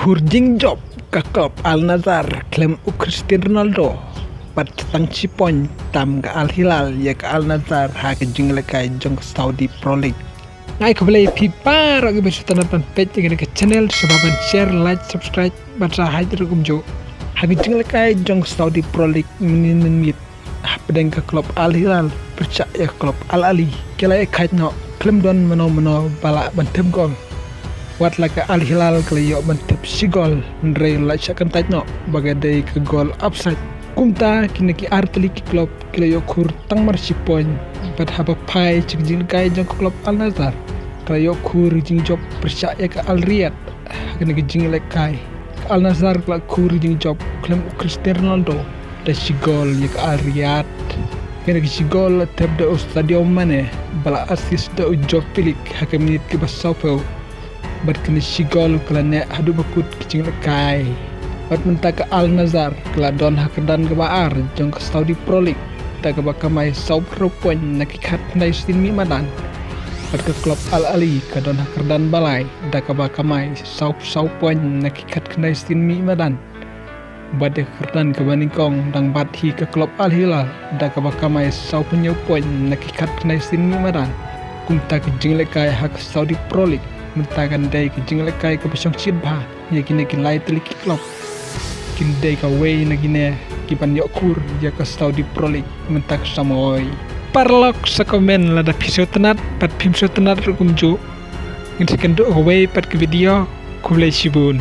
Kurjing job ke klub Al Nassr klaim Cristiano Ronaldo pat tang ci poñ tam ga Al Hilal ya ke Al Nassr ha ke jingle kay jong Saudi Pro League ngai ko play pipa ro ke besu tan page ke channel sababan share like subscribe bata hadir kum jo ha ke jingle kay jong Saudi Pro League minit pedeng ke klub Al Hilal percaya klub Al Ali kala e kajno klaim don meno bala bantem gol wat laka Al Hilal kaliyo bantep si gol ndre la chakan tajno bagadai ke gol offside kumta kinaki artli ki klub kaliyo kur tang mar si poñ bat haba pai cikjin kai jong klub Al Nassr kaliyo kur jing job percaya ke Al Riyad kena ke jing lekai Al Nassr kala kur jing job klaim Cristiano Ronaldo da si gol ya ke Al Riyad kena ke si gol tep da Sadio Mane bala assist da job pilik hakam minit ke basau bat kena sigol kala ne hadu bakut kicing lekai bat menta ke Al Nassr kala don hakadan ke baar jong ke Saudi Pro League ta ke bakamai sau pro poin nakikat nai sin mi madan bat ke klub Al Ali ke don hakadan balai da ke bakamai sau poin nakikat nai sin mi madan bat ke kerdan ke baningkong dang bat hi ke klub Al Hilal da ke bakamai sau punya poin nakikat nai sin mi madan kumta ke jing lekai hak Saudi Pro League mentakan day ke jing lekai ke pesong sidba ya kini lai telik klub kin day ka way na gine kipan yokur ya ke Saudi Pro League mentak samoy parlok sa komen lada pisau tenat pat pimso tenat rukum jo ngin sekendo away pat ke video kulay sibun